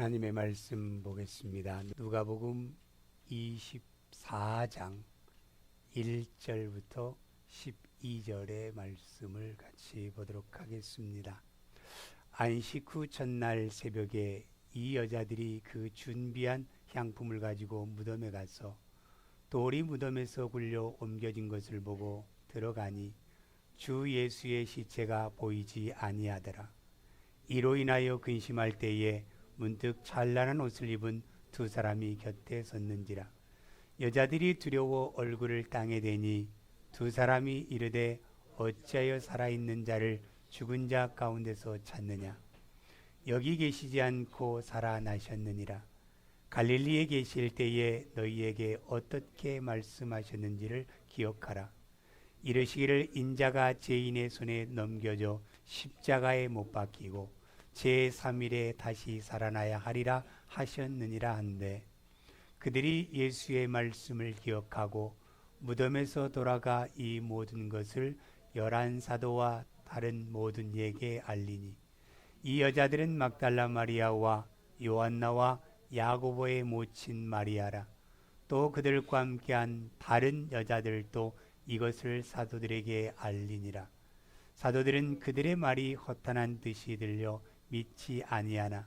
하나님의 말씀 보겠습니다. 누가복음 24장 1절부터 12절의 말씀을 같이 보도록 하겠습니다. 안식 후 첫날 새벽에 이 여자들이 그 준비한 향품을 가지고 무덤에 가서 돌이 무덤에서 굴려 옮겨진 것을 보고 들어가니 주 예수의 시체가 보이지 아니하더라. 이로 인하여 근심할 때에 문득 찬란한 옷을 입은 두 사람이 곁에 섰는지라. 여자들이 두려워 얼굴을 땅에 대니 두 사람이 이르되 어찌하여 살아있는 자를 죽은 자 가운데서 찾느냐. 여기 계시지 않고 살아나셨느니라. 갈릴리에 계실 때에 너희에게 어떻게 말씀하셨는지를 기억하라. 이르시기를 인자가 죄인의 손에 넘겨져 십자가에 못 박히고 제3일에 다시 살아나야 하리라 하셨느니라 한데, 그들이 예수의 말씀을 기억하고 무덤에서 돌아가 이 모든 것을 11사도와 다른 모든 이에게 알리니, 이 여자들은 막달라 마리아와 요한나와 야고보의 모친 마리아라. 또 그들과 함께한 다른 여자들도 이것을 사도들에게 알리니라. 사도들은 그들의 말이 허탄한 듯이 들려 믿지 아니하나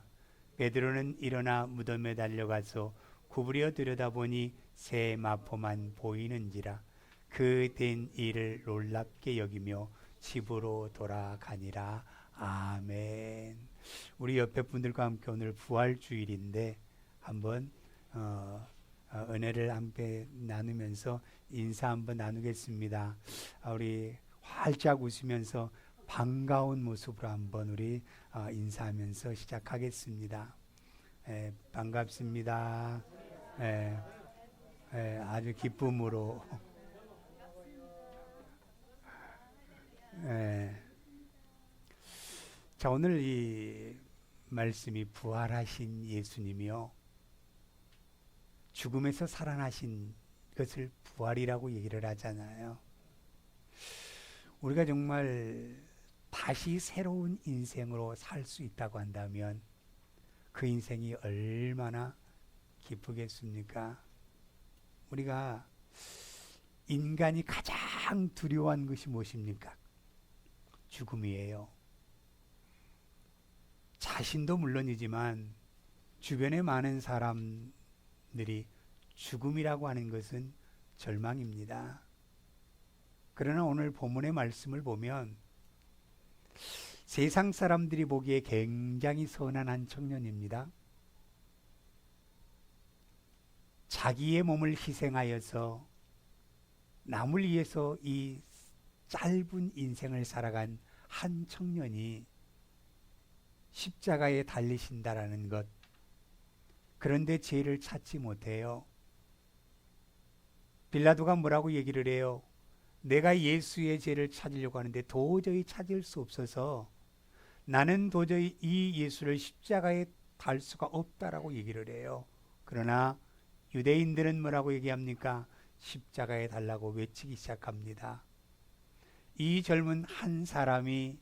베드로는 일어나 무덤에 달려가서 구부려 들여다보니 새 마포만 보이는지라. 그 된 일을 놀랍게 여기며 집으로 돌아가니라. 아멘. 우리 옆에 분들과 함께 오늘 부활주일인데 한번 은혜를 함께 나누면서 인사 한번 나누겠습니다. 우리 활짝 웃으면서 반가운 모습으로 한번 우리 인사하면서 시작하겠습니다. 반갑습니다. 아주 기쁨으로. 자, 오늘 이 말씀이 부활하신 예수님이요, 죽음에서 살아나신 것을 부활이라고 얘기를 하잖아요. 우리가 정말 다시 새로운 인생으로 살 수 있다고 한다면 그 인생이 얼마나 기쁘겠습니까? 우리가 인간이 가장 두려워한 것이 무엇입니까? 죽음이에요. 자신도 물론이지만 주변에 많은 사람들이 죽음이라고 하는 것은 절망입니다. 그러나 오늘 본문의 말씀을 보면 세상 사람들이 보기에 굉장히 선한 한 청년입니다. 자기의 몸을 희생하여서 남을 위해서 이 짧은 인생을 살아간 한 청년이 십자가에 달리신다라는 것. 그런데 죄를 찾지 못해요. 빌라도가 뭐라고 얘기를 해요? 내가 예수의 죄를 찾으려고 하는데 도저히 찾을 수 없어서 나는 도저히 이 예수를 십자가에 달 수가 없다라고 얘기를 해요. 그러나 유대인들은 뭐라고 얘기합니까? 십자가에 달라고 외치기 시작합니다. 이 젊은 한 사람이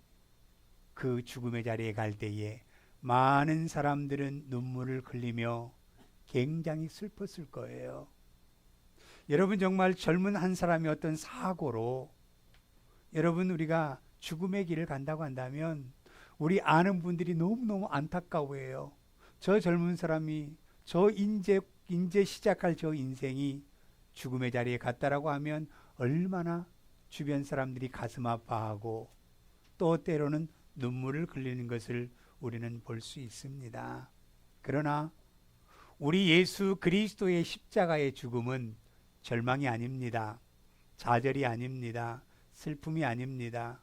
그 죽음의 자리에 갈 때에 많은 사람들은 눈물을 흘리며 굉장히 슬펐을 거예요. 여러분, 정말 젊은 한 사람이 어떤 사고로 여러분 우리가 죽음의 길을 간다고 한다면 우리 아는 분들이 너무너무 안타까워해요. 저 젊은 사람이 저 이제 시작할 저 인생이 죽음의 자리에 갔다라고 하면 얼마나 주변 사람들이 가슴 아파하고 또 때로는 눈물을 흘리는 것을 우리는 볼 수 있습니다. 그러나 우리 예수 그리스도의 십자가의 죽음은 절망이 아닙니다. 좌절이 아닙니다. 슬픔이 아닙니다.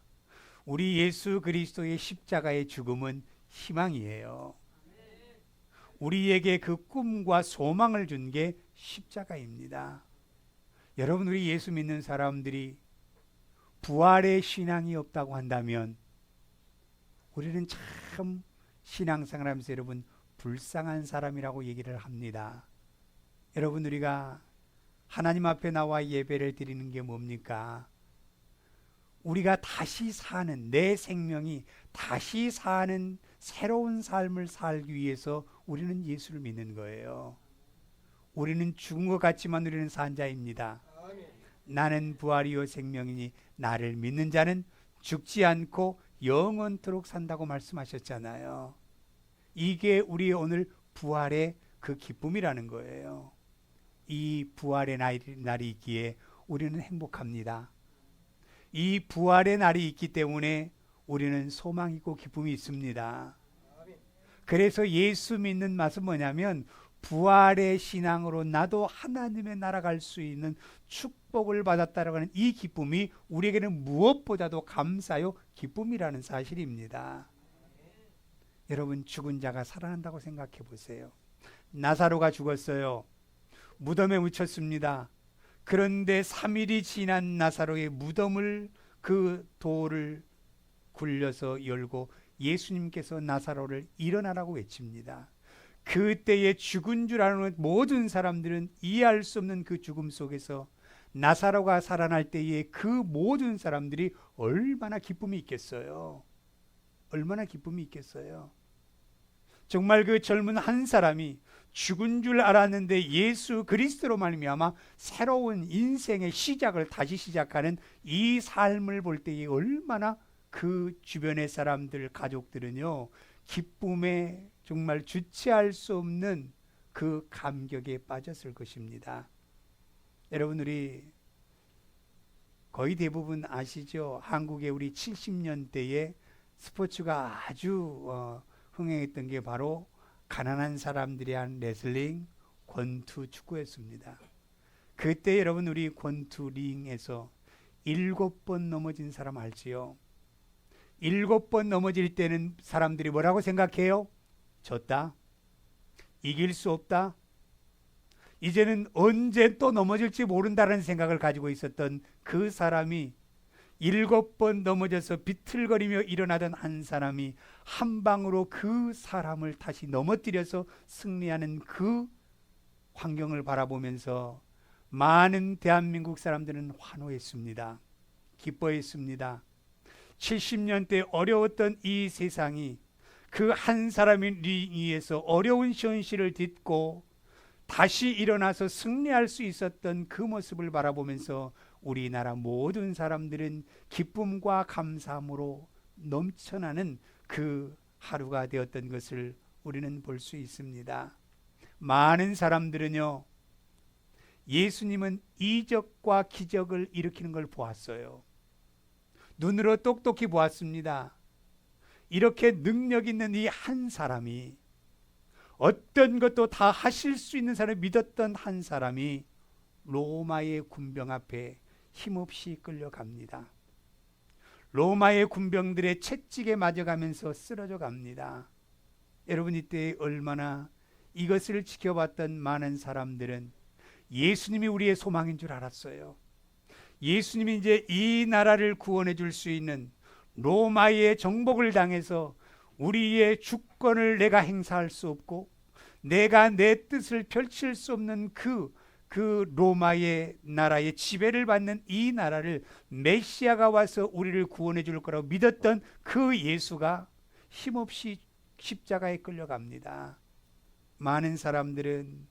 우리 예수 그리스도의 십자가의 죽음은 희망이에요. 우리에게 그 꿈과 소망을 준 게 십자가입니다. 여러분, 우리 예수 믿는 사람들이 부활의 신앙이 없다고 한다면 우리는 참 신앙생활하면서 여러분 불쌍한 사람이라고 얘기를 합니다. 여러분, 우리가 하나님 앞에 나와 예배를 드리는 게 뭡니까? 우리가 다시 사는, 내 생명이 다시 사는 새로운 삶을 살기 위해서 우리는 예수를 믿는 거예요. 우리는 죽은 것 같지만 우리는 산 자입니다. 나는 부활이요 생명이니 나를 믿는 자는 죽지 않고 영원토록 산다고 말씀하셨잖아요. 이게 우리 오늘 부활의 그 기쁨이라는 거예요. 이 부활의 날이 있기에 우리는 행복합니다. 이 부활의 날이 있기 때문에 우리는 소망이 있고 기쁨이 있습니다. 그래서 예수 믿는 맛은 뭐냐면 부활의 신앙으로 나도 하나님의 나라 갈 수 있는 축복을 받았다라고 하는 이 기쁨이 우리에게는 무엇보다도 감사요 기쁨이라는 사실입니다. 여러분, 죽은 자가 살아난다고 생각해 보세요. 나사로가 죽었어요. 무덤에 묻혔습니다. 그런데 3일이 지난 나사로의 무덤을 그 돌을 굴려서 열고 예수님께서 나사로를 일어나라고 외칩니다. 그때의 죽은 줄 아는 모든 사람들은 이해할 수 없는 그 죽음 속에서 나사로가 살아날 때에 그 모든 사람들이 얼마나 기쁨이 있겠어요. 얼마나 기쁨이 있겠어요. 정말 그 젊은 한 사람이 죽은 줄 알았는데 예수 그리스도로 말미암아 새로운 인생의 시작을 다시 시작하는 이 삶을 볼 때에 얼마나 그 주변의 사람들, 가족들은요, 기쁨에 정말 주체할 수 없는 그 감격에 빠졌을 것입니다. 여러분, 우리 거의 대부분 아시죠? 한국에 우리 70년대에 스포츠가 아주 흥행했던 게 바로 가난한 사람들이 한 레슬링, 권투, 축구였습니다. 그때 여러분, 우리 권투 링에서 7번 넘어진 사람 알지요? 7번 넘어질 때는 사람들이 뭐라고 생각해요? 졌다. 이길 수 없다. 이제는 언제 또 넘어질지 모른다는 생각을 가지고 있었던 그 사람이 7번 넘어져서 비틀거리며 일어나던 한 사람이 한 방으로 그 사람을 다시 넘어뜨려서 승리하는 그 광경을 바라보면서 많은 대한민국 사람들은 환호했습니다. 기뻐했습니다. 70년대 어려웠던 이 세상이 그 한 사람의 링 위에서 어려운 현실을 딛고 다시 일어나서 승리할 수 있었던 그 모습을 바라보면서 우리나라 모든 사람들은 기쁨과 감사함으로 넘쳐나는 그 하루가 되었던 것을 우리는 볼 수 있습니다. 많은 사람들은요, 예수님은 이적과 기적을 일으키는 걸 보았어요. 눈으로 똑똑히 보았습니다. 이렇게 능력 있는 이 한 사람이, 어떤 것도 다 하실 수 있는 사람을 믿었던 한 사람이 로마의 군병 앞에 힘없이 끌려갑니다. 로마의 군병들의 채찍에 맞아가면서 쓰러져 갑니다. 여러분, 이때 얼마나 이것을 지켜봤던 많은 사람들은 예수님이 우리의 소망인 줄 알았어요. 예수님이 이제 이 나라를 구원해 줄 수 있는, 로마의 정복을 당해서 우리의 주권을 내가 행사할 수 없고 내가 내 뜻을 펼칠 수 없는 그 로마의 나라의 지배를 받는 이 나라를 메시아가 와서 우리를 구원해 줄 거라고 믿었던 그 예수가 힘없이 십자가에 끌려갑니다. 많은 사람들은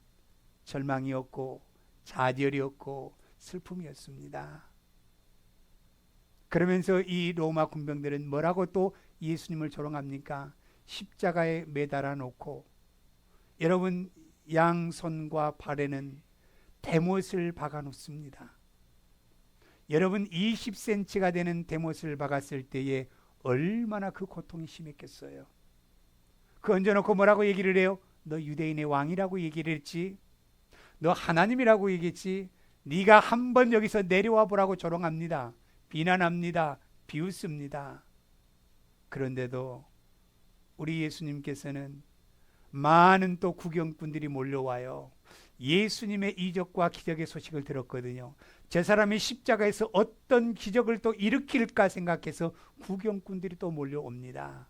절망이었고 좌절이었고 슬픔이었습니다. 그러면서 이 로마 군병들은 뭐라고 또 예수님을 조롱합니까? 십자가에 매달아 놓고, 여러분, 양손과 발에는 대못을 박아 놓습니다. 여러분, 20cm가 되는 대못을 박았을 때에 얼마나 그 고통이 심했겠어요. 그 얹어놓고 뭐라고 얘기를 해요? 너 유대인의 왕이라고 얘기를 했지, 너 하나님이라고 얘기했지, 네가 한번 여기서 내려와 보라고 조롱합니다. 비난합니다. 비웃습니다. 그런데도 우리 예수님께서는 많은 또 구경꾼들이 몰려와요. 예수님의 이적과 기적의 소식을 들었거든요. 저 사람이 십자가에서 어떤 기적을 또 일으킬까 생각해서 구경꾼들이 또 몰려옵니다.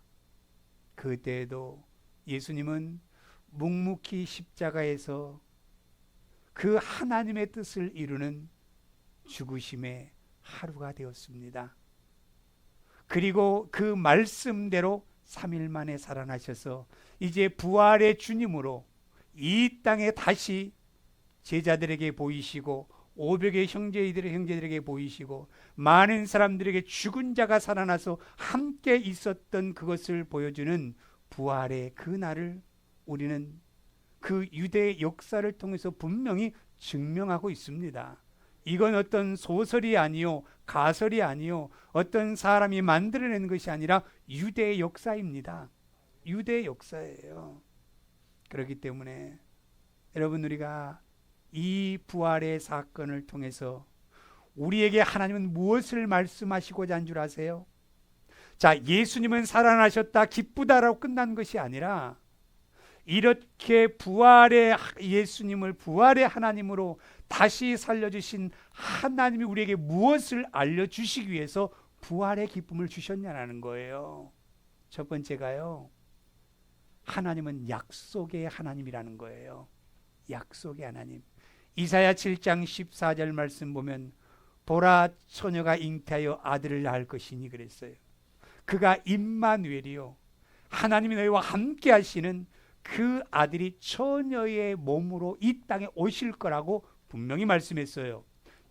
그때에도 예수님은 묵묵히 십자가에서 그 하나님의 뜻을 이루는 죽으심의 하루가 되었습니다. 그리고 그 말씀대로 3일 만에 살아나셔서 이제 부활의 주님으로 이 땅에 다시 제자들에게 보이시고 500의 형제들에게 보이시고 많은 사람들에게 죽은 자가 살아나서 함께 있었던 그것을 보여주는 부활의 그 날을 우리는 그 유대의 역사를 통해서 분명히 증명하고 있습니다. 이건 어떤 소설이 아니요 가설이 아니요 어떤 사람이 만들어낸 것이 아니라 유대의 역사입니다. 유대의 역사예요. 그렇기 때문에 여러분, 우리가 이 부활의 사건을 통해서 우리에게 하나님은 무엇을 말씀하시고자 한 줄 아세요? 자, 예수님은 살아나셨다 기쁘다라고 끝난 것이 아니라 이렇게 부활의 예수님을 부활의 하나님으로 다시 살려주신 하나님이 우리에게 무엇을 알려주시기 위해서 부활의 기쁨을 주셨냐는 거예요. 첫 번째가요, 하나님은 약속의 하나님이라는 거예요. 약속의 하나님. 이사야 7장 14절 말씀 보면 보라, 처녀가 잉태하여 아들을 낳을 것이니 그랬어요. 그가 임마누엘이요, 하나님이 너희와 함께 하시는 그 아들이 처녀의 몸으로 이 땅에 오실 거라고 분명히 말씀했어요.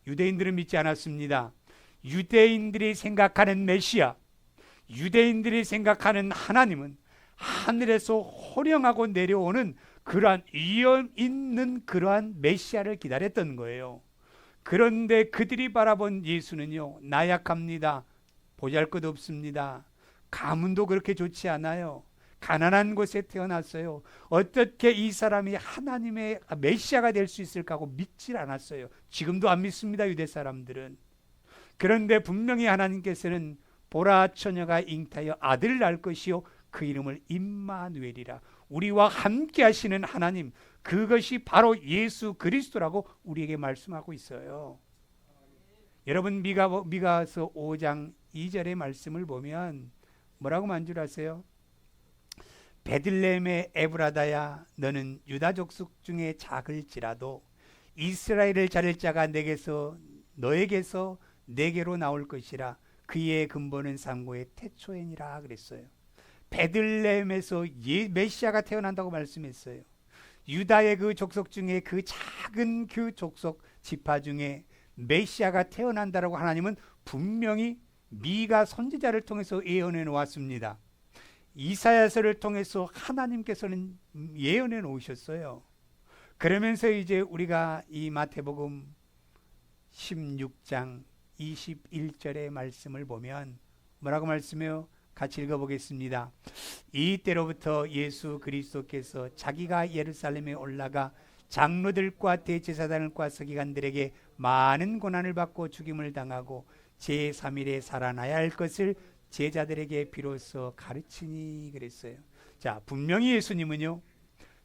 유대인들은 믿지 않았습니다. 유대인들이 생각하는 메시아, 유대인들이 생각하는 하나님은 하늘에서 호령하고 내려오는 그러한 위엄 있는 그러한 메시아를 기다렸던 거예요. 그런데 그들이 바라본 예수는요, 나약합니다. 보잘것 없습니다. 가문도 그렇게 좋지 않아요. 가난한 곳에 태어났어요. 어떻게 이 사람이 하나님의 메시아가 될 수 있을까 하고 믿질 않았어요. 지금도 안 믿습니다, 유대 사람들은. 그런데 분명히 하나님께서는 보라, 처녀가 잉태하여 아들을 낳을 것이요 그 이름을 임마누엘이라, 우리와 함께 하시는 하나님, 그것이 바로 예수 그리스도라고 우리에게 말씀하고 있어요. 여러분, 미가서 5장 2절의 말씀을 보면 뭐라고 만 줄 아세요? 베들레헴의 에브라다야, 너는 유다 족속 중에 작을지라도 이스라엘을 자를 자가 너에게서 내게로 나올 것이라, 그의 근본은 상고의 태초에니라 그랬어요. 베들레헴에서 메시아가 태어난다고 말씀했어요. 유다의 그 족속 중에 그 작은 그 족속 지파 중에 메시아가 태어난다라고 하나님은 분명히 미가 선지자를 통해서 예언해 놓았습니다. 이사야서를 통해서 하나님께서는 예언해 놓으셨어요. 그러면서 이제 우리가 이 마태복음 16장 21절의 말씀을 보면 뭐라고 말씀해요? 같이 읽어보겠습니다. 이때로부터 예수 그리스도께서 자기가 예루살렘에 올라가 장로들과 대제사장들과 서기관들에게 많은 고난을 받고 죽임을 당하고 제3일에 살아나야 할 것을 제자들에게 비로소 가르치니 그랬어요. 자, 분명히 예수님은요,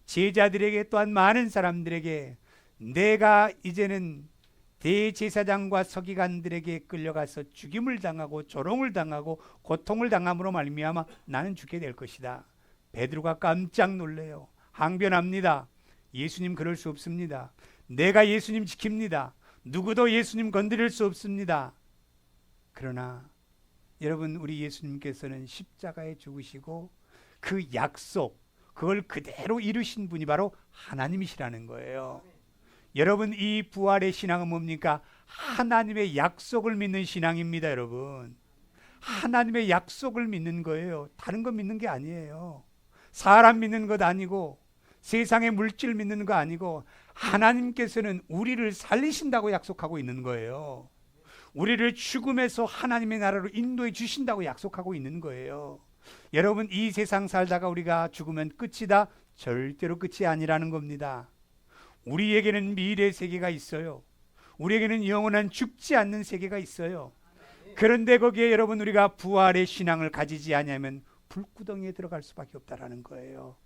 제자들에게 또한 많은 사람들에게 내가 이제는 대제사장과 서기관들에게 끌려가서 죽임을 당하고 조롱을 당하고 고통을 당함으로 말미암아 나는 죽게 될 것이다. 베드로가 깜짝 놀래요. 항변합니다. 예수님, 그럴 수 없습니다. 내가 예수님 지킵니다. 누구도 예수님 건드릴 수 없습니다. 그러나 여러분, 우리 예수님께서는 십자가에 죽으시고 그 약속, 그걸 그대로 이루신 분이 바로 하나님이시라는 거예요. 여러분, 이 부활의 신앙은 뭡니까? 하나님의 약속을 믿는 신앙입니다. 여러분, 하나님의 약속을 믿는 거예요. 다른 거 믿는 게 아니에요. 사람 믿는 것 아니고 세상의 물질 믿는 거 아니고 하나님께서는 우리를 살리신다고 약속하고 있는 거예요. 우리를 죽음에서 하나님의 나라로 인도해 주신다고 약속하고 있는 거예요. 여러분, 이 세상 살다가 우리가 죽으면 끝이다? 절대로 끝이 아니라는 겁니다. 우리에게는 미래 세계가 있어요. 우리에게는 영원한 죽지 않는 세계가 있어요. 그런데 거기에 여러분, 우리가 부활의 신앙을 가지지 않으면 불구덩이에 들어갈 수밖에 없다라는 거예요.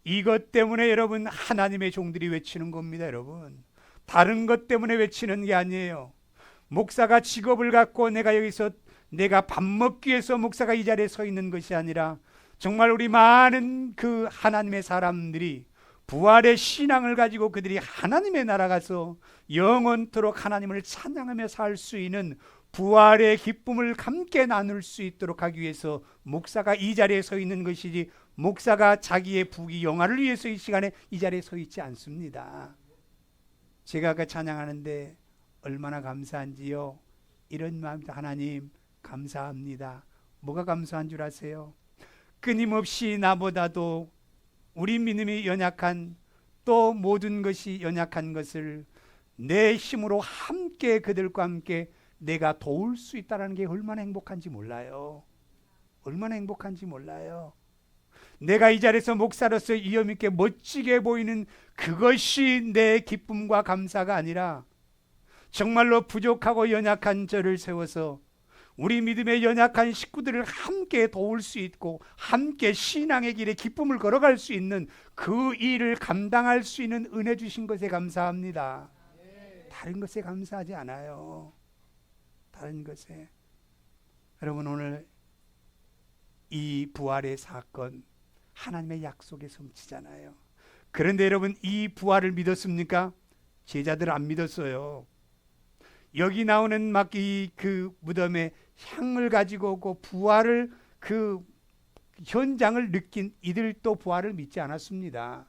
이것 때문에 여러분, 하나님의 종들이 외치는 겁니다. 여러분, 다른 것 때문에 외치는 게 아니에요. 목사가 직업을 갖고 내가 밥 먹기 위해서 목사가 이 자리에 서 있는 것이 아니라 정말 우리 많은 그 하나님의 사람들이 부활의 신앙을 가지고 그들이 하나님의 나라 가서 영원토록 하나님을 찬양하며 살 수 있는 부활의 기쁨을 함께 나눌 수 있도록 하기 위해서 목사가 이 자리에 서 있는 것이지, 목사가 자기의 부귀 영화를 위해서 이 시간에 이 자리에 서 있지 않습니다. 제가 그 찬양하는데 얼마나 감사한지요. 이런 마음도, 하나님 감사합니다. 뭐가 감사한 줄 아세요? 끊임없이 나보다도 우리 믿음이 연약한, 또 모든 것이 연약한 것을 내 힘으로 함께, 그들과 함께 내가 도울 수 있다는 게 얼마나 행복한지 몰라요. 얼마나 행복한지 몰라요. 내가 이 자리에서 목사로서 위엄 있게 멋지게 보이는 그것이 내 기쁨과 감사가 아니라, 정말로 부족하고 연약한 저를 세워서 우리 믿음의 연약한 식구들을 함께 도울 수 있고 함께 신앙의 길에 기쁨을 걸어갈 수 있는 그 일을 감당할 수 있는 은혜 주신 것에 감사합니다. 다른 것에 감사하지 않아요. 다른 것에. 여러분, 오늘 이 부활의 사건, 하나님의 약속의 성취잖아요. 그런데 여러분, 이 부활을 믿었습니까? 제자들 안 믿었어요. 여기 나오는 막 이 그 무덤에 향을 가지고 오고 부활을, 그 현장을 느낀 이들도 부활을 믿지 않았습니다.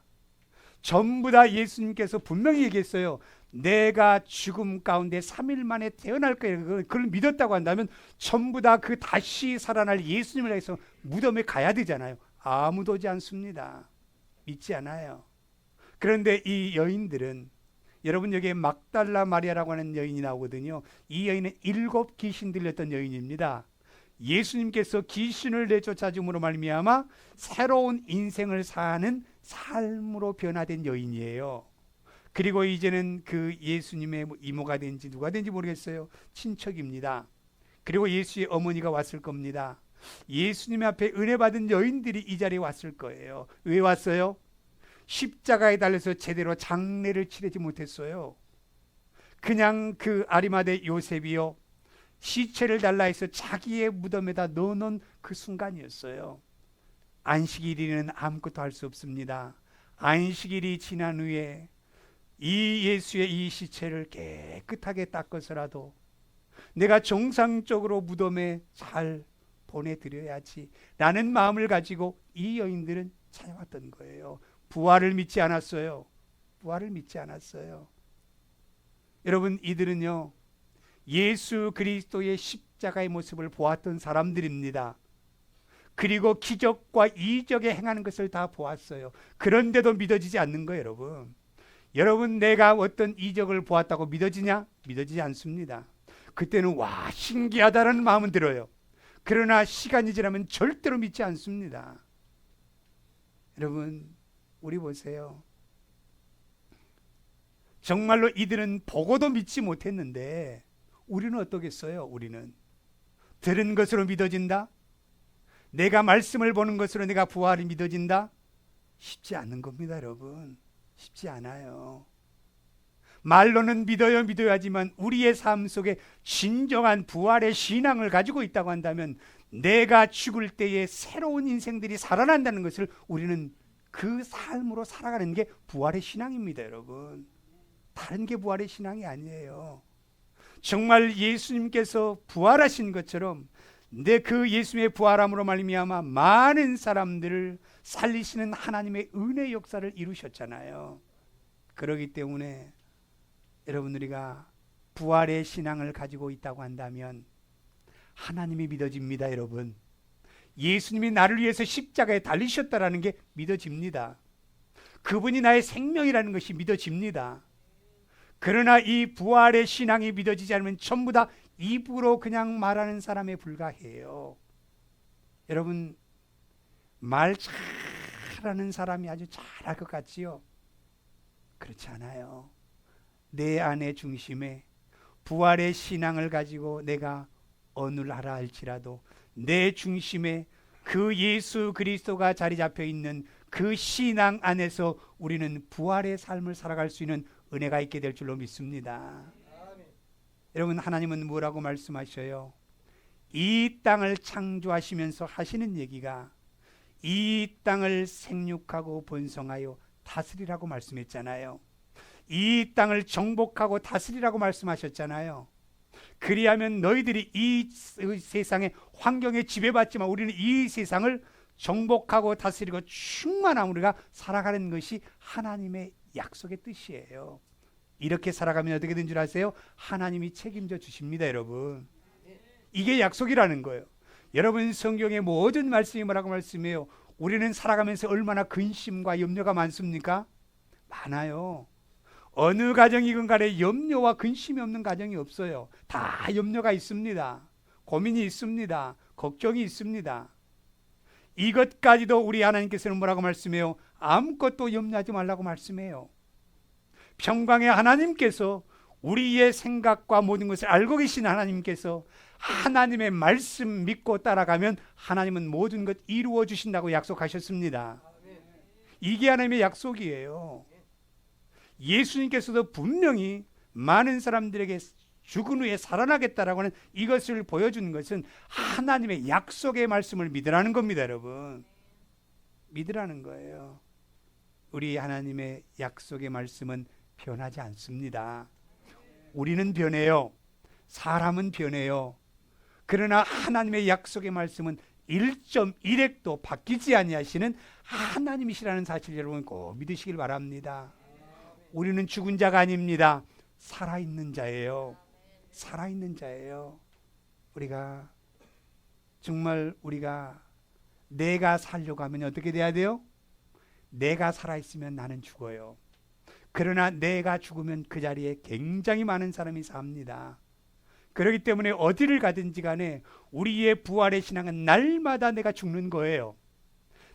전부 다 예수님께서 분명히 얘기했어요. 내가 죽음 가운데 3일 만에 태어날 거예요. 그걸 믿었다고 한다면 전부 다 그 다시 살아날 예수님을 위해서 무덤에 가야 되잖아요. 아무도 오지 않습니다. 믿지 않아요. 그런데 이 여인들은, 여러분 여기에 막달라 마리아라고 하는 여인이 나오거든요. 이 여인은 7 귀신 들렸던 여인입니다. 예수님께서 귀신을 내쫓아줌으로 말미암아 새로운 인생을 사는 삶으로 변화된 여인이에요. 그리고 이제는 그 예수님의 이모가 된지 누가 된지 모르겠어요. 친척입니다. 그리고 예수의 어머니가 왔을 겁니다. 예수님 앞에 은혜 받은 여인들이 이 자리에 왔을 거예요. 왜 왔어요? 십자가에 달려서 제대로 장례를 치르지 못했어요. 그냥 그 아리마대 요셉이요, 시체를 달라 해서 자기의 무덤에다 넣어놓은 그 순간이었어요. 안식일이는 아무것도 할 수 없습니다. 안식일이 지난 후에 이 예수의 이 시체를 깨끗하게 닦아서라도 내가 정상적으로 무덤에 잘 보내드려야지 라는 마음을 가지고 이 여인들은 찾아왔던 거예요. 부활을 믿지 않았어요. 부활을 믿지 않았어요. 여러분, 이들은요, 예수 그리스도의 십자가의 모습을 보았던 사람들입니다. 그리고 기적과 이적에 행하는 것을 다 보았어요. 그런데도 믿어지지 않는 거예요. 여러분, 여러분 내가 어떤 이적을 보았다고 믿어지냐? 믿어지지 않습니다. 그때는 와, 신기하다라는 마음은 들어요. 그러나 시간이 지나면 절대로 믿지 않습니다. 여러분, 우리 보세요. 정말로 이들은 보고도 믿지 못했는데 우리는 어떠겠어요? 우리는 들은 것으로 믿어진다? 내가 말씀을 보는 것으로 내가 부활이 믿어진다? 쉽지 않은 겁니다. 여러분, 쉽지 않아요. 말로는 믿어요 믿어야지만 우리의 삶 속에 진정한 부활의 신앙을 가지고 있다고 한다면 내가 죽을 때에 새로운 인생들이 살아난다는 것을 우리는 그 삶으로 살아가는 게 부활의 신앙입니다. 여러분, 다른 게 부활의 신앙이 아니에요. 정말 예수님께서 부활하신 것처럼 내 그 예수님의 부활함으로 말미암아 많은 사람들을 살리시는 하나님의 은혜 역사를 이루셨잖아요. 그렇기 때문에 여러분, 우리가 부활의 신앙을 가지고 있다고 한다면 하나님이 믿어집니다. 여러분, 예수님이 나를 위해서 십자가에 달리셨다라는 게 믿어집니다. 그분이 나의 생명이라는 것이 믿어집니다. 그러나 이 부활의 신앙이 믿어지지 않으면 전부 다 입으로 그냥 말하는 사람에 불과해요. 여러분, 말 잘하는 사람이 아주 잘할 것 같지요? 그렇지 않아요. 내 안의 중심에 부활의 신앙을 가지고 내가 어느 나라 할지라도 내 중심에 그 예수 그리스도가 자리 잡혀 있는 그 신앙 안에서 우리는 부활의 삶을 살아갈 수 있는 은혜가 있게 될 줄로 믿습니다. 여러분, 하나님은 뭐라고 말씀하셔요? 이 땅을 창조하시면서 하시는 얘기가 이 땅을 생육하고 번성하여 다스리라고 말씀했잖아요. 이 땅을 정복하고 다스리라고 말씀하셨잖아요. 그리하면 너희들이 이 세상의 환경에 지배받지만 우리는 이 세상을 정복하고 다스리고 충만함으로 우리가 살아가는 것이 하나님의 약속의 뜻이에요. 이렇게 살아가면 어떻게 된 줄 아세요? 하나님이 책임져 주십니다, 여러분. 이게 약속이라는 거예요. 여러분, 성경의 모든 말씀이 뭐라고 말씀해요? 우리는 살아가면서 얼마나 근심과 염려가 많습니까? 많아요. 어느 가정이건 간에 염려와 근심이 없는 가정이 없어요. 다 염려가 있습니다. 고민이 있습니다. 걱정이 있습니다. 이것까지도 우리 하나님께서는 뭐라고 말씀해요? 아무것도 염려하지 말라고 말씀해요. 평강의 하나님께서 우리의 생각과 모든 것을 알고 계신 하나님께서 하나님의 말씀 믿고 따라가면 하나님은 모든 것 이루어 주신다고 약속하셨습니다. 이게 하나님의 약속이에요. 예수님께서도 분명히 많은 사람들에게 죽은 후에 살아나겠다라고 하는 이것을 보여주는 것은 하나님의 약속의 말씀을 믿으라는 겁니다, 여러분. 믿으라는 거예요. 우리 하나님의 약속의 말씀은 변하지 않습니다. 우리는 변해요. 사람은 변해요. 그러나 하나님의 약속의 말씀은 1.1핵도 바뀌지 아니하시는 하나님이시라는 사실 여러분 꼭 믿으시길 바랍니다. 우리는 죽은 자가 아닙니다. 살아있는 자예요. 살아있는 자예요. 우리가 정말 내가 살려고 하면 어떻게 돼야 돼요? 내가 살아있으면 나는 죽어요. 그러나 내가 죽으면 그 자리에 굉장히 많은 사람이 삽니다. 그렇기 때문에 어디를 가든지 간에 우리의 부활의 신앙은 날마다 내가 죽는 거예요.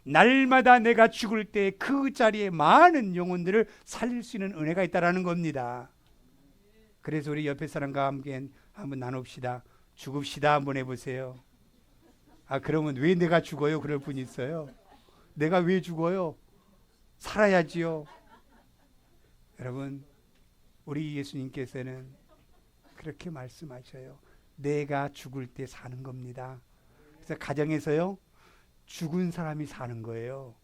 날마다 내가 죽을 때 그 자리에 많은 영혼들을 살릴 수 있는 은혜가 있다라는 겁니다. 그래서 우리 옆에 사람과 함께 한번 나눕시다. 죽읍시다 한번 해보세요. 그러면 왜 내가 죽어요? 그럴 분 있어요. 내가 왜 죽어요? 살아야지요. 여러분, 우리 예수님께서는 그렇게 말씀하셔요. 내가 죽을 때 사는 겁니다. 그래서 가정에서요, 죽은 사람이 사는 거예요.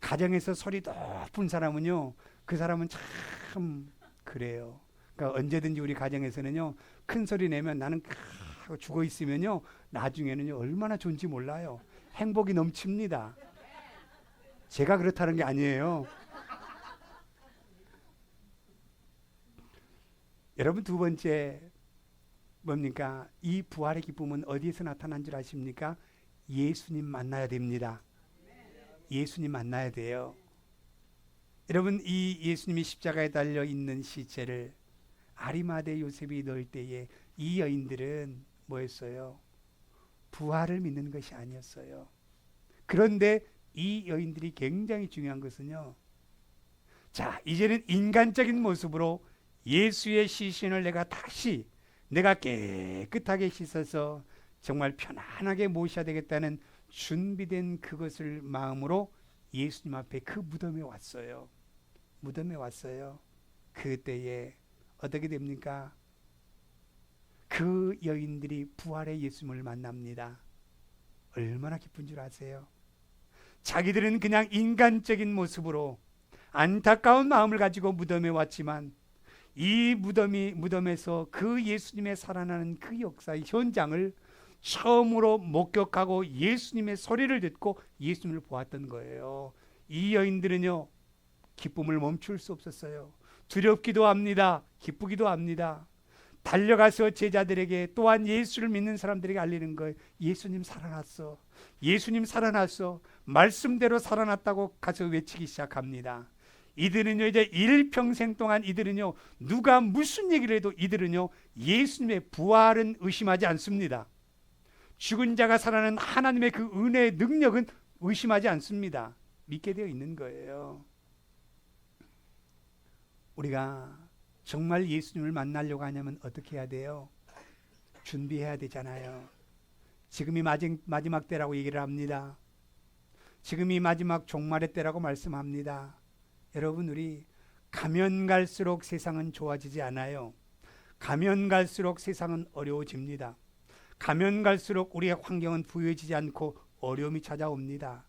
가정에서 소리 높은 사람은요, 그 사람은 참 그래요. 그러니까 언제든지 우리 가정에서는요, 큰 소리 내면 나는 하고 죽어 있으면요, 나중에는요 얼마나 좋은지 몰라요. 행복이 넘칩니다. 제가 그렇다는 게 아니에요. 여러분, 두 번째 뭡니까? 이 부활의 기쁨은 어디에서 나타난 줄 아십니까? 예수님 만나야 됩니다. 예수님 만나야 돼요. 여러분, 이 예수님이 십자가에 달려 있는 시체를 아리마대 요셉이 넣을 때에 이 여인들은 뭐였어요? 부활을 믿는 것이 아니었어요. 그런데 이 여인들이 굉장히 중요한 것은요, 자, 이제는 인간적인 모습으로 예수의 시신을 내가 깨끗하게 씻어서 정말 편안하게 모셔야 되겠다는 준비된 그것을 마음으로 예수님 앞에 그 무덤에 왔어요. 무덤에 왔어요. 그때에 어떻게 됩니까? 그 여인들이 부활의 예수님을 만납니다. 얼마나 기쁜 줄 아세요? 자기들은 그냥 인간적인 모습으로 안타까운 마음을 가지고 무덤에 왔지만 이 무덤에서 그 예수님의 살아나는 그 역사의 현장을 처음으로 목격하고 예수님의 소리를 듣고 예수님을 보았던 거예요. 이 여인들은요, 기쁨을 멈출 수 없었어요. 두렵기도 합니다. 기쁘기도 합니다. 달려가서 제자들에게, 또한 예수를 믿는 사람들에게 알리는 거예요. 예수님 살아났어. 예수님 살아났어. 말씀대로 살아났다고 가서 외치기 시작합니다. 이들은요, 이제 일평생 동안 이들은요, 누가 무슨 얘기를 해도 이들은요, 예수님의 부활은 의심하지 않습니다. 죽은 자가 살아나는 하나님의 그 은혜의 능력은 의심하지 않습니다. 믿게 되어 있는 거예요. 우리가 정말 예수님을 만나려고 하냐면 어떻게 해야 돼요? 준비해야 되잖아요. 지금이 마지막 때라고 얘기를 합니다. 지금이 마지막 종말의 때라고 말씀합니다. 여러분, 우리 가면 갈수록 세상은 좋아지지 않아요. 가면 갈수록 세상은 어려워집니다. 가면 갈수록 우리의 환경은 부유해지지 않고 어려움이 찾아옵니다.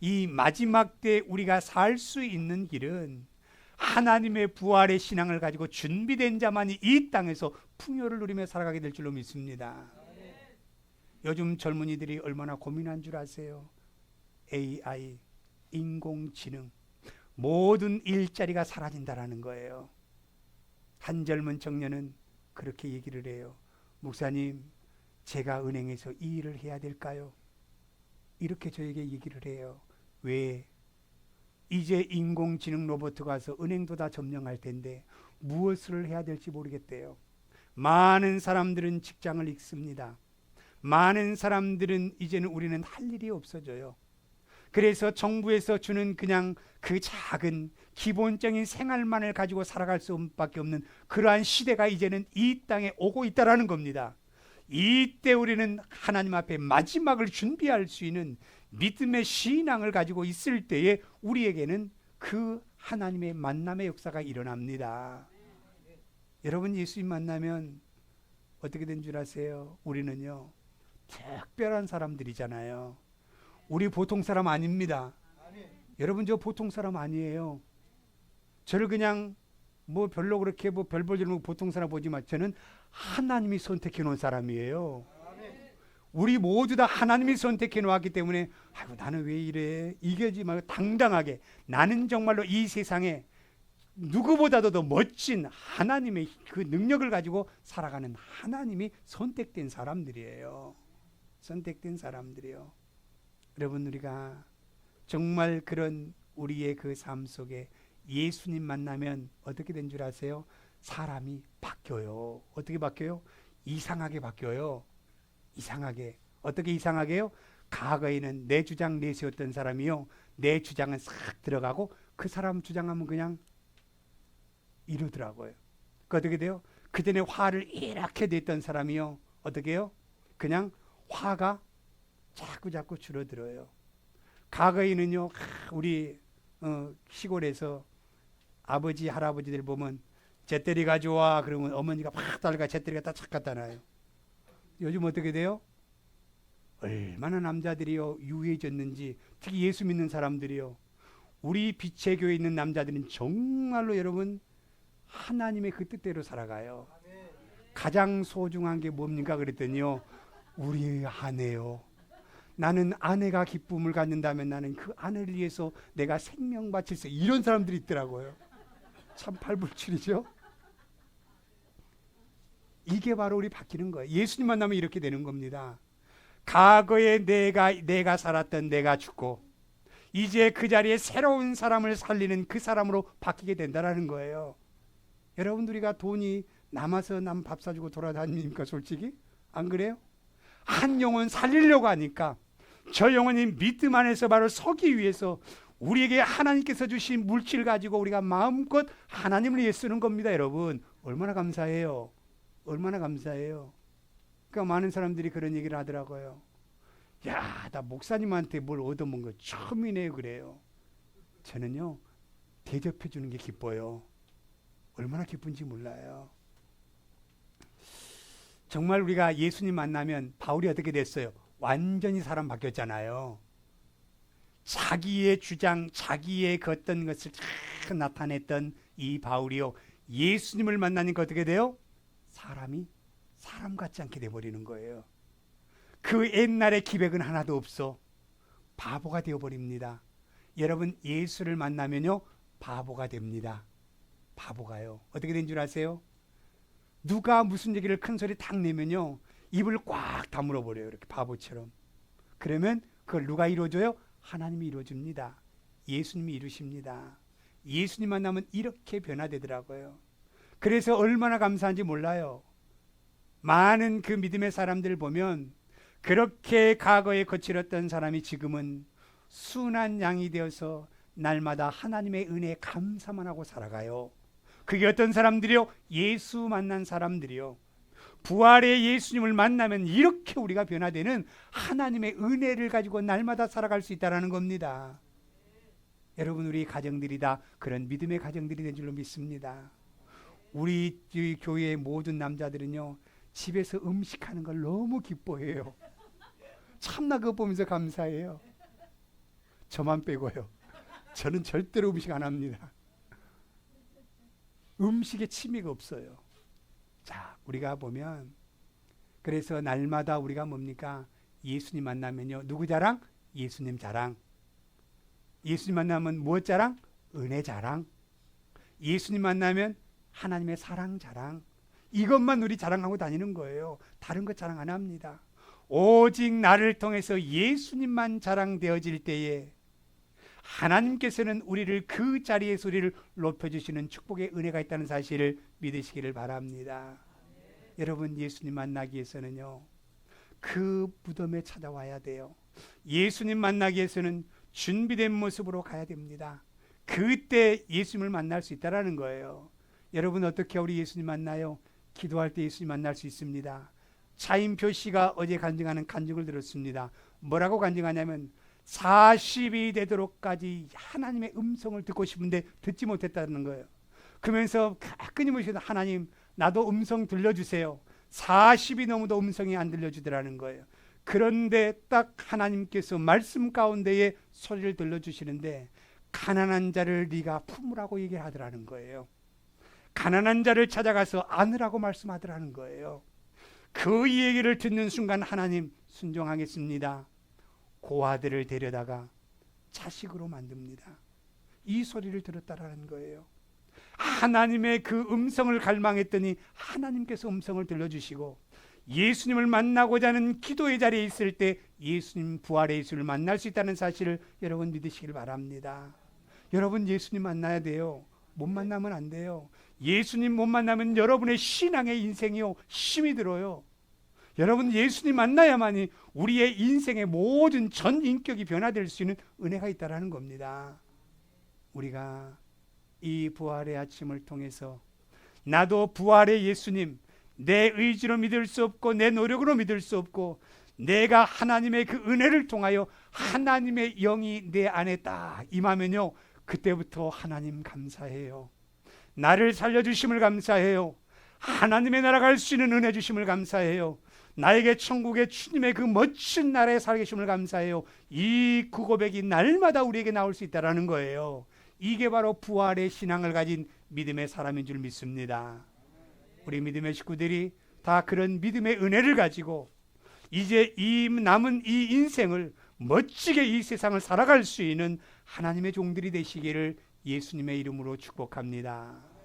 이 마지막 때 우리가 살 수 있는 길은 하나님의 부활의 신앙을 가지고 준비된 자만이 이 땅에서 풍요를 누리며 살아가게 될 줄로 믿습니다. 요즘 젊은이들이 얼마나 고민한 줄 아세요? AI, 인공지능, 모든 일자리가 사라진다라는 거예요. 한 젊은 청년은 그렇게 얘기를 해요. 목사님, 제가 은행에서 이 일을 해야 될까요? 이렇게 저에게 얘기를 해요. 왜? 이제 인공지능 로봇가 와서 은행도 다 점령할 텐데 무엇을 해야 될지 모르겠대요. 많은 사람들은 직장을 잃습니다. 많은 사람들은 이제는 우리는 할 일이 없어져요. 그래서 정부에서 주는 그냥 그 작은 기본적인 생활만을 가지고 살아갈 수밖에 없는 그러한 시대가 이제는 이 땅에 오고 있다라는 겁니다. 이때 우리는 하나님 앞에 마지막을 준비할 수 있는 믿음의 신앙을 가지고 있을 때에 우리에게는 그 하나님의 만남의 역사가 일어납니다. 여러분, 예수님 만나면 어떻게 된 줄 아세요? 우리는요, 특별한 사람들이잖아요. 우리 보통 사람 아닙니다. 여러분, 저 보통 사람 아니에요. 저를 그냥 뭐 별로 그렇게 뭐 별 볼일은 보통 사람 보지만 저는 하나님이 선택해 놓은 사람이에요. 우리 모두 다 하나님이 선택해 놓았기 때문에 아이고 나는 왜 이래 이겨지 말고 당당하게 나는 정말로 이 세상에 누구보다도 더 멋진 하나님의 그 능력을 가지고 살아가는 하나님이 선택된 사람들이에요. 선택된 사람들이요. 여러분, 우리가 정말 그런 우리의 그 삶 속에 예수님 만나면 어떻게 된 줄 아세요? 사람이 바뀌어요. 어떻게 바뀌어요? 이상하게 바뀌어요. 이상하게. 어떻게 이상하게요? 과거에는 내 주장 내세웠던 사람이요, 내 주장은 싹 들어가고 그 사람 주장하면 그냥 이러더라고요. 그 어떻게 돼요? 그전에 화를 이렇게 냈던 사람이요, 어떻게 해요? 그냥 화가 자꾸 줄어들어요. 과거에는요, 우리 시골에서 아버지 할아버지들 보면 잿더리 가져와 그러면 어머니가 팍 달가 잿더리가 다 착 갖다 놔요. 요즘 어떻게 돼요? 얼마나 남자들이요 유해졌는지, 특히 예수 믿는 사람들이요, 우리 빛의 교회에 있는 남자들은 정말로 여러분 하나님의 그 뜻대로 살아가요. 가장 소중한 게 뭡니까 그랬더니요, 우리 아내요. 나는 아내가 기쁨을 갖는다면 나는 그 아내를 위해서 내가 생명 바칠 수, 이런 사람들이 있더라고요. 참 팔불출이죠. 이게 바로 우리 바뀌는 거예요. 예수님 만나면 이렇게 되는 겁니다. 과거에 내가 살았던 내가 죽고 이제 그 자리에 새로운 사람을 살리는 그 사람으로 바뀌게 된다는 거예요. 여러분, 우리가 돈이 남아서 남 밥 사주고 돌아다닙니까? 솔직히 안 그래요? 한 영혼 살리려고 하니까 저 영혼이 믿음 안에서 바로 서기 위해서 우리에게 하나님께서 주신 물질 가지고 우리가 마음껏 하나님을 위해 쓰는 겁니다. 여러분, 얼마나 감사해요. 얼마나 감사해요. 그러니까 많은 사람들이 그런 얘기를 하더라고요. 야, 나 목사님한테 뭘 얻어먹은 거 처음이네요. 그래요. 저는요, 대접해 주는 게 기뻐요. 얼마나 기쁜지 몰라요. 정말 우리가 예수님 만나면 바울이 어떻게 됐어요? 완전히 사람 바뀌었잖아요. 자기의 주장, 자기의 그 어떤 것을 잘 나타냈던 이 바울이요, 예수님을 만나니까 어떻게 돼요? 사람이 사람 같지 않게 돼버리는 거예요. 그 옛날의 기백은 하나도 없어. 바보가 되어버립니다. 여러분, 예수를 만나면요, 바보가 됩니다. 바보가요. 어떻게 된 줄 아세요? 누가 무슨 얘기를 큰 소리 탁 내면요, 입을 꽉 다물어 버려요. 이렇게 바보처럼. 그러면 그걸 누가 이루어줘요? 하나님이 이루어줍니다. 예수님이 이루십니다. 예수님 만나면 이렇게 변화되더라고요. 그래서 얼마나 감사한지 몰라요. 많은 그 믿음의 사람들 보면 그렇게 과거에 거칠었던 사람이 지금은 순한 양이 되어서 날마다 하나님의 은혜에 감사만 하고 살아가요. 그게 어떤 사람들이요? 예수 만난 사람들이요. 부활의 예수님을 만나면 이렇게 우리가 변화되는 하나님의 은혜를 가지고 날마다 살아갈 수 있다는 겁니다. 여러분, 우리 가정들이 다 그런 믿음의 가정들이 된 줄로 믿습니다. 우리 교회의 모든 남자들은요, 집에서 음식하는 걸 너무 기뻐해요. 참나 그거 보면서 감사해요. 저만 빼고요. 저는 절대로 음식 안 합니다. 음식에 취미가 없어요. 자, 우리가 보면 그래서 날마다 우리가 뭡니까? 예수님 만나면요. 누구 자랑? 예수님 자랑. 예수님 만나면 무엇 자랑? 은혜 자랑. 예수님 만나면 하나님의 사랑 자랑. 이것만 우리 자랑하고 다니는 거예요. 다른 것 자랑 안 합니다. 오직 나를 통해서 예수님만 자랑되어질 때에 하나님께서는 우리를 그 자리에서 우리를 높여주시는 축복의 은혜가 있다는 사실을 믿으시기를 바랍니다. 여러분, 예수님 만나기 위해서는요, 그 무덤에 찾아와야 돼요. 예수님 만나기 위해서는 준비된 모습으로 가야 됩니다. 그때 예수님을 만날 수 있다는 거예요. 여러분, 어떻게 우리 예수님 만나요? 기도할 때 예수님 만날 수 있습니다. 차인표 씨가 어제 간증하는 간증을 들었습니다. 뭐라고 간증하냐면 40이 되도록까지 하나님의 음성을 듣고 싶은데 듣지 못했다는 거예요. 그러면서 끊임없이 하나님, 나도 음성 들려주세요. 40이 넘어도 음성이 안 들려주더라는 거예요. 그런데 딱 하나님께서 말씀 가운데에 소리를 들려주시는데 가난한 자를 네가 품으라고 얘기하더라는 거예요. 가난한 자를 찾아가서 안으라고 말씀하더라는 거예요. 그 얘기를 듣는 순간 하나님 순종하겠습니다. 고아들을 데려다가 자식으로 만듭니다. 이 소리를 들었다라는 거예요. 하나님의 그 음성을 갈망했더니 하나님께서 음성을 들려주시고 예수님을 만나고자 하는 기도의 자리에 있을 때 예수님, 부활의 예수를 만날 수 있다는 사실을 여러분 믿으시길 바랍니다. 여러분, 예수님 만나야 돼요. 못 만나면 안 돼요. 예수님 못 만나면 여러분의 신앙의 인생이요 힘이 들어요. 여러분, 예수님 만나야만이 우리의 인생의 모든 전 인격이 변화될 수 있는 은혜가 있다라는 겁니다. 우리가 이 부활의 아침을 통해서 나도 부활의 예수님, 내 의지로 믿을 수 없고 내 노력으로 믿을 수 없고 내가 하나님의 그 은혜를 통하여 하나님의 영이 내 안에 딱 임하면요, 그때부터 하나님 감사해요. 나를 살려주심을 감사해요. 하나님의 나라 갈 수 있는 은혜 주심을 감사해요. 나에게 천국의 주님의 그 멋진 나라에 살게 주심을 감사해요. 이 고백이 날마다 우리에게 나올 수 있다는 거예요. 이게 바로 부활의 신앙을 가진 믿음의 사람인 줄 믿습니다. 우리 믿음의 식구들이 다 그런 믿음의 은혜를 가지고 이제 이 남은 이 인생을 멋지게 이 세상을 살아갈 수 있는 하나님의 종들이 되시기를 예수님의 이름으로 축복합니다.